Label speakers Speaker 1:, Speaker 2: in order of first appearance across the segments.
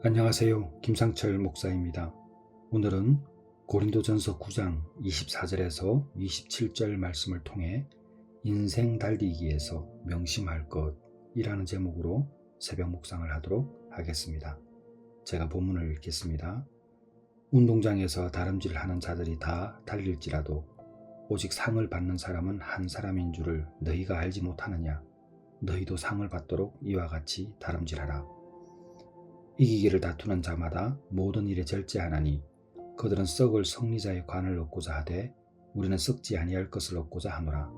Speaker 1: 안녕하세요. 김상철 목사입니다. 오늘은 고린도전서 9장 24절에서 27절 말씀을 통해 인생 달리기에서 명심할 것이라는 제목으로 새벽 묵상을 하도록 하겠습니다. 제가 본문을 읽겠습니다. 운동장에서 다름질하는 자들이 다 달릴지라도 오직 상을 받는 사람은 한 사람인 줄을 너희가 알지 못하느냐? 너희도 상을 받도록 이와 같이 다름질하라. 이기기를 다투는 자마다 모든 일에 절제하나니 그들은 썩을 승리자의 관을 얻고자 하되 우리는 썩지 아니할 것을 얻고자 하노라.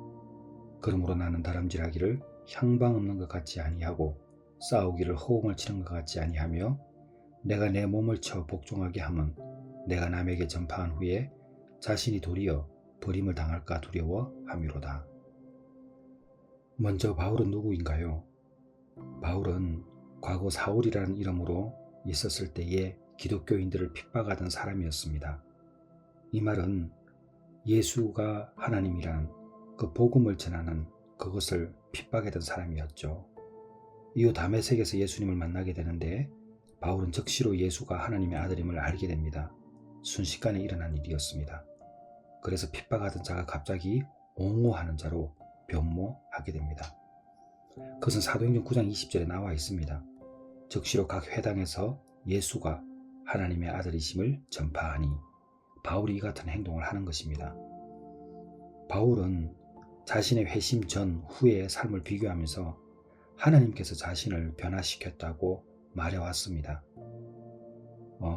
Speaker 1: 그러므로 나는 다름질하기를 향방 없는 것 같지 아니하고 싸우기를 허공을 치는 것 같지 아니하며 내가 내 몸을 쳐 복종하게 함은 내가 남에게 전파한 후에 자신이 도리어 버림을 당할까 두려워 함이로다. 먼저 바울은 누구인가요? 바울은 과거 사울이라는 이름으로 있었을 때에 기독교인들을 핍박하던 사람이었습니다. 이 말은 예수가 하나님이란 그 복음을 전하는 그것을 핍박하던 사람이었죠. 이후 다메섹에서 예수님을 만나게 되는데 바울은 즉시로 예수가 하나님의 아들임을 알게 됩니다. 순식간에 일어난 일이었습니다. 그래서 핍박하던 자가 갑자기 옹호하는 자로 변모하게 됩니다. 그것은 사도행전 9장 20절에 나와 있습니다. 즉시로 각 회당에서 예수가 하나님의 아들이심을 전파하니 바울이 이 같은 행동을 하는 것입니다. 바울은 자신의 회심 전 후의 삶을 비교하면서 하나님께서 자신을 변화시켰다고 말해왔습니다.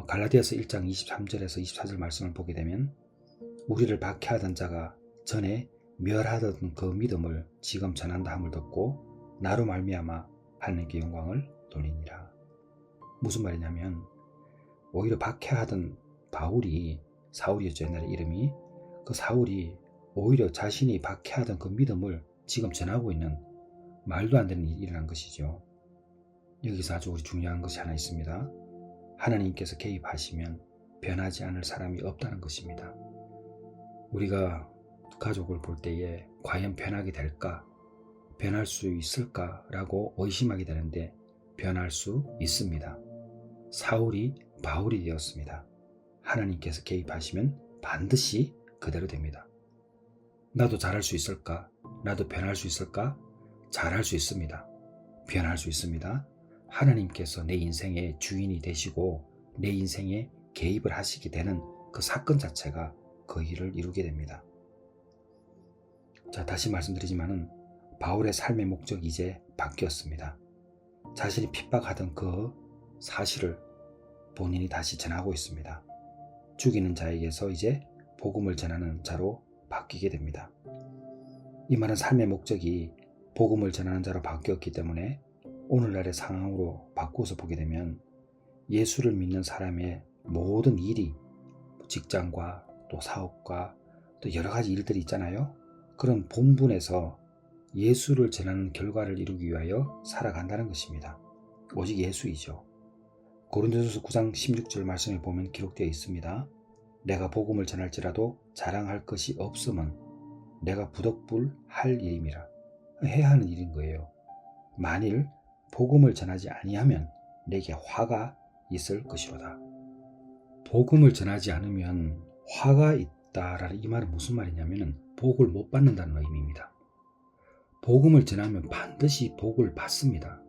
Speaker 1: 갈라디아서 1장 23절에서 24절 말씀을 보게 되면 우리를 박해하던 자가 전에 멸하던 그 믿음을 지금 전한다 함을 듣고 나로 말미암아 하나님께 영광을 돌리니라. 무슨 말이냐면 오히려 박해하던 바울이 사울이었죠. 옛날에 이름이. 그 사울이 오히려 자신이 박해하던 그 믿음을 지금 전하고 있는 말도 안 되는 일이 일어난 것이죠. 여기서 아주 중요한 것이 하나 있습니다. 하나님께서 개입하시면 변하지 않을 사람이 없다는 것입니다. 우리가 가족을 볼 때에 과연 변하게 될까? 변할 수 있을까라고 의심하게 되는데 변할 수 있습니다. 사울이 바울이 되었습니다. 하나님께서 개입하시면 반드시 그대로 됩니다. 나도 잘할 수 있을까? 나도 변할 수 있을까? 잘할 수 있습니다. 변할 수 있습니다. 하나님께서 내 인생의 주인이 되시고 내 인생에 개입을 하시게 되는 그 사건 자체가 그 일을 이루게 됩니다. 자, 다시 말씀드리지만은 바울의 삶의 목적이 이제 바뀌었습니다. 자신이 핍박하던 그 사실을 본인이 다시 전하고 있습니다. 죽이는 자에게서 이제 복음을 전하는 자로 바뀌게 됩니다. 이 말은 삶의 목적이 복음을 전하는 자로 바뀌었기 때문에 오늘날의 상황으로 바꾸어서 보게 되면 예수를 믿는 사람의 모든 일이 직장과 또 사업과 또 여러 가지 일들이 있잖아요. 그런 본분에서 예수를 전하는 결과를 이루기 위하여 살아간다는 것입니다. 오직 예수이죠. 고린도전서 9장 16절 말씀에 보면 기록되어 있습니다. 내가 복음을 전할지라도 자랑할 것이 없음은 내가 부덕불 할 일임이라. 해야 하는 일인 거예요. 만일 복음을 전하지 아니하면 내게 화가 있을 것이로다. 복음을 전하지 않으면 화가 있다라는 이 말은 무슨 말이냐면 복을 못 받는다는 의미입니다. 복음을 전하면 반드시 복을 받습니다.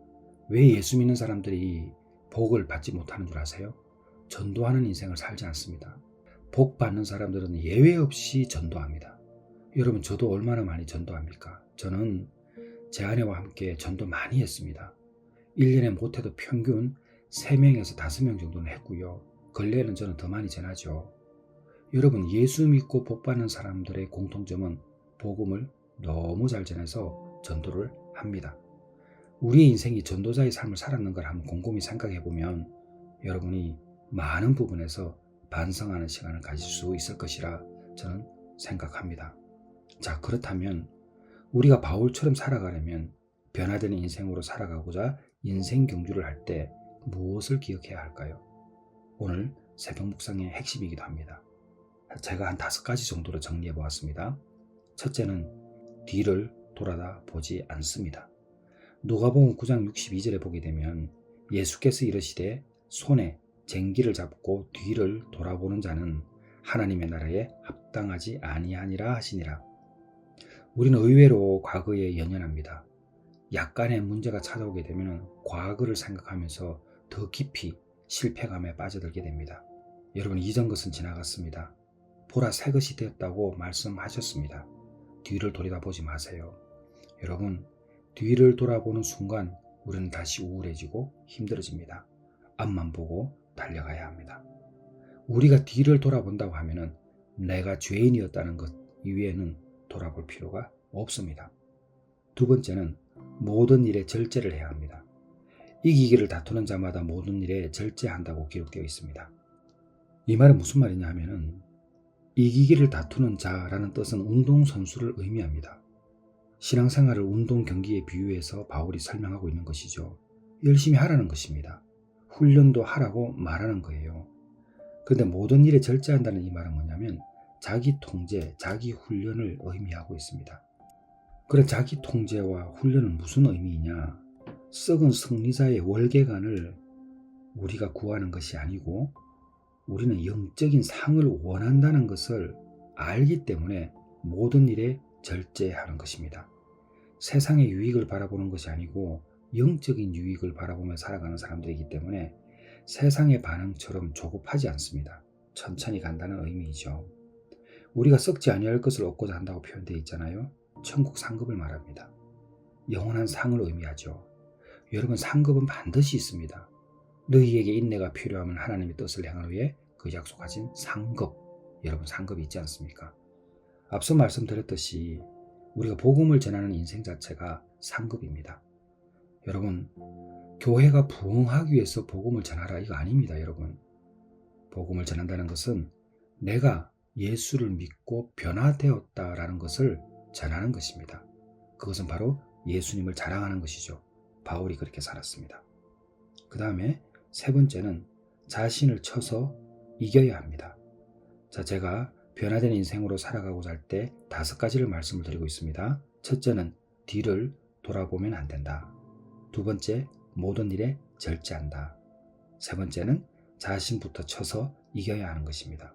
Speaker 1: 왜 예수 믿는 사람들이 복을 받지 못하는 줄 아세요? 전도하는 인생을 살지 않습니다. 복 받는 사람들은 예외 없이 전도합니다. 여러분, 저도 얼마나 많이 전도합니까? 저는 제 아내와 함께 전도 많이 했습니다. 1년에 못해도 평균 3명에서 5명 정도는 했고요. 근래에는 저는 더 많이 전하죠. 여러분, 예수 믿고 복 받는 사람들의 공통점은 복음을 너무 잘 전해서 전도를 합니다. 우리의 인생이 전도자의 삶을 살았는 걸 한번 곰곰이 생각해 보면 여러분이 많은 부분에서 반성하는 시간을 가질 수 있을 것이라 저는 생각합니다. 자, 그렇다면 우리가 바울처럼 살아가려면 변화되는 인생으로 살아가고자 인생 경주를 할 때 무엇을 기억해야 할까요? 오늘 새벽 묵상의 핵심이기도 합니다. 제가 한 5가지 정도로 정리해 보았습니다. 첫째는 뒤를 돌아다 보지 않습니다. 누가복음 9장 62절에 보게 되면 예수께서 이르시되 손에 쟁기를 잡고 뒤를 돌아보는 자는 하나님의 나라에 합당하지 아니하니라 하시니라. 우리는 의외로 과거에 연연합니다. 약간의 문제가 찾아오게 되면 과거를 생각하면서 더 깊이 실패감에 빠져들게 됩니다. 여러분, 이전 것은 지나갔습니다. 보라, 새 것이 되었다고 말씀하셨습니다. 뒤를 돌아보지 마세요. 여러분, 뒤를 돌아보는 순간 우리는 다시 우울해지고 힘들어집니다. 앞만 보고 달려가야 합니다. 우리가 뒤를 돌아본다고 하면은 내가 죄인이었다는 것 이외에는 돌아볼 필요가 없습니다. 두 번째는 모든 일에 절제를 해야 합니다. 이기기를 다투는 자마다 모든 일에 절제한다고 기록되어 있습니다. 이 말은 무슨 말이냐 하면은 이기기를 다투는 자라는 뜻은 운동선수를 의미합니다. 신앙생활을 운동 경기에 비유해서 바울이 설명하고 있는 것이죠. 열심히 하라는 것입니다. 훈련도 하라고 말하는 거예요. 그런데 모든 일에 절제한다는 이 말은 뭐냐면 자기 통제, 자기 훈련을 의미하고 있습니다. 그래, 자기 통제와 훈련은 무슨 의미이냐? 썩은 승리자의 월계관을 우리가 구하는 것이 아니고 우리는 영적인 상을 원한다는 것을 알기 때문에 모든 일에 절제하는 것입니다. 세상의 유익을 바라보는 것이 아니고 영적인 유익을 바라보며 살아가는 사람들이기 때문에 세상의 반응처럼 조급하지 않습니다. 천천히 간다는 의미이죠. 우리가 썩지 아니할 것을 얻고자 한다고 표현되어 있잖아요. 천국 상급을 말합니다. 영원한 상을 의미하죠. 여러분, 상급은 반드시 있습니다. 너희에게 인내가 필요하면 하나님의 뜻을 행하기 위해 그 약속하신 상급, 여러분 상급이 있지 않습니까? 앞서 말씀드렸듯이 우리가 복음을 전하는 인생 자체가 상급입니다. 여러분, 교회가 부흥하기 위해서 복음을 전하라 이거 아닙니다. 여러분, 복음을 전한다는 것은 내가 예수를 믿고 변화되었다라는 것을 전하는 것입니다. 그것은 바로 예수님을 자랑하는 것이죠. 바울이 그렇게 살았습니다. 그 다음에 세 번째는 자신을 쳐서 이겨야 합니다. 자, 제가 변화된 인생으로 살아가고자 할 때 5가지를 말씀을 드리고 있습니다. 첫째는 뒤를 돌아보면 안 된다. 두 번째, 모든 일에 절제한다. 세 번째는 자신부터 쳐서 이겨야 하는 것입니다.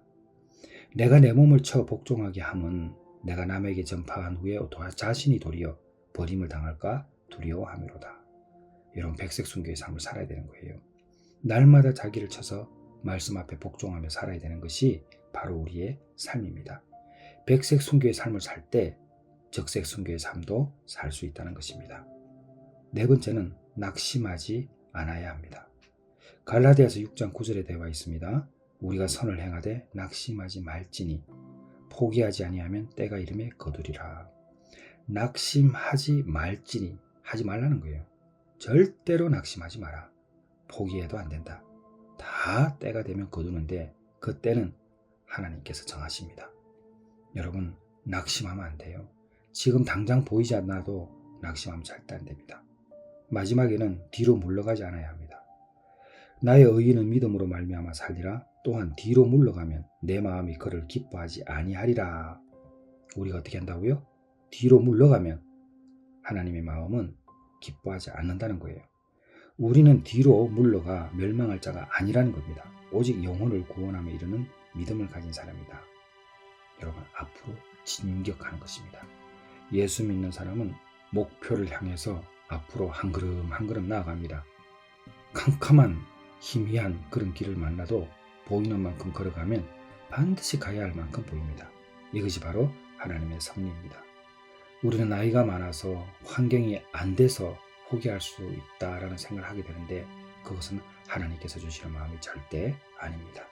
Speaker 1: 내가 내 몸을 쳐 복종하게 함은 내가 남에게 전파한 후에 자신이 도리어 버림을 당할까 두려워함이로다. 여러분, 백색순교의 삶을 살아야 되는 거예요. 날마다 자기를 쳐서 말씀 앞에 복종하며 살아야 되는 것이 바로 우리의 삶입니다. 백색순교의 삶을 살 때 적색순교의 삶도 살 수 있다는 것입니다. 네 번째는 낙심하지 않아야 합니다. 갈라디아서 6장 9절에 되어 있습니다. 우리가 선을 행하되 낙심하지 말지니 포기하지 아니하면 때가 이름에 거두리라. 낙심하지 말지니, 하지 말라는 거예요. 절대로 낙심하지 마라. 포기해도 안 된다. 다 때가 되면 거두는데 그 때는 하나님께서 정하십니다. 여러분, 낙심하면 안 돼요. 지금 당장 보이지 않아도 낙심하면 절대 안 됩니다. 마지막에는 뒤로 물러가지 않아야 합니다. 나의 의인은 믿음으로 말미암아 살리라. 또한 뒤로 물러가면 내 마음이 그를 기뻐하지 아니하리라. 우리가 어떻게 한다고요? 뒤로 물러가면 하나님의 마음은 기뻐하지 않는다는 거예요. 우리는 뒤로 물러가 멸망할 자가 아니라는 겁니다. 오직 영혼을 구원하며 이르는 믿음을 가진 사람이다. 여러분, 앞으로 진격하는 것입니다. 예수 믿는 사람은 목표를 향해서 앞으로 한 걸음 한 걸음 나아갑니다. 캄캄한 희미한 그런 길을 만나도 보이는 만큼 걸어가면 반드시 가야 할 만큼 보입니다. 이것이 바로 하나님의 섭리입니다. 우리는 나이가 많아서 환경이 안 돼서 포기할 수 있다라는 생각을 하게 되는데 그것은 하나님께서 주시는 마음이 절대 아닙니다.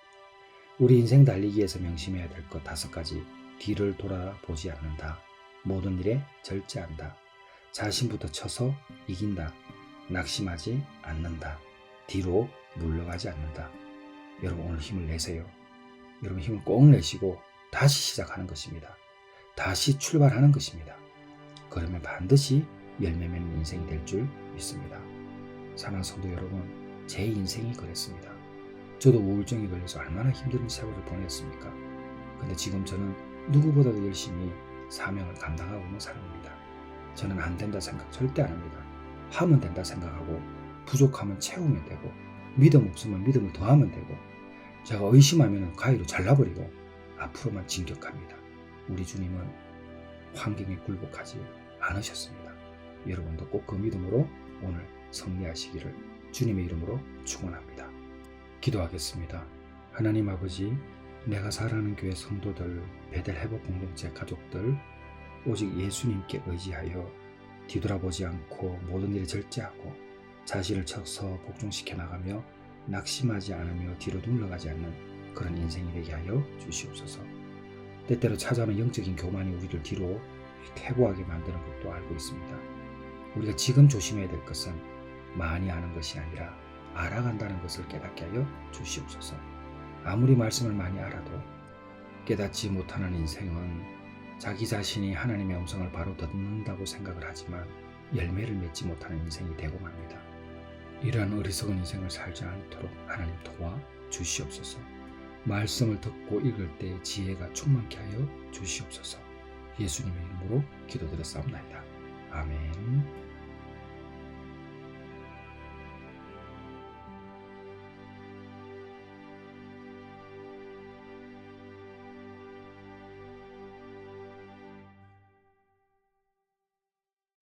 Speaker 1: 우리 인생 달리기에서 명심해야 될 것 5가지. 뒤를 돌아보지 않는다. 모든 일에 절제한다. 자신부터 쳐서 이긴다. 낙심하지 않는다. 뒤로 물러가지 않는다. 여러분, 오늘 힘을 내세요. 여러분, 힘을 꼭 내시고 다시 시작하는 것입니다. 다시 출발하는 것입니다. 그러면 반드시 열매 맺는 인생이 될 줄 믿습니다. 사랑하는 성도 여러분, 제 인생이 그랬습니다. 저도 우울증에 걸려서 얼마나 힘든 세월을 보냈습니까? 근데 지금 저는 누구보다도 열심히 사명을 감당하고 있는 사람입니다. 저는 안 된다 생각 절대 안 합니다. 하면 된다 생각하고 부족하면 채우면 되고 믿음 없으면 믿음을 더하면 되고 제가 의심하면 가위로 잘라버리고 앞으로만 진격합니다. 우리 주님은 환경에 굴복하지 않으셨습니다. 여러분도 꼭 그 믿음으로 오늘 승리하시기를 주님의 이름으로 축원합니다. 기도하겠습니다. 하나님 아버지, 내가 사랑하는 교회 성도들, 베델 회복 공동체 가족들 오직 예수님께 의지하여 뒤돌아보지 않고 모든 일에 절제하고 자신을 쳐서 복종시켜 나가며 낙심하지 않으며 뒤로 물러가지 않는 그런 인생이 되게 하여 주시옵소서. 때때로 찾아오는 영적인 교만이 우리를 뒤로 퇴보하게 만드는 것도 알고 있습니다. 우리가 지금 조심해야 될 것은 많이 아는 것이 아니라 알아간다는 것을 깨닫게 하여 주시옵소서. 아무리 말씀을 많이 알아도 깨닫지 못하는 인생은 자기 자신이 하나님의 음성을 바로 듣는다고 생각을 하지만 열매를 맺지 못하는 인생이 되고 맙니다. 이러한 어리석은 인생을 살지 않도록 하나님 도와 주시옵소서. 말씀을 듣고 읽을 때 지혜가 충만케 하여 주시옵소서. 예수님의 이름으로 기도드렸사옵나이다.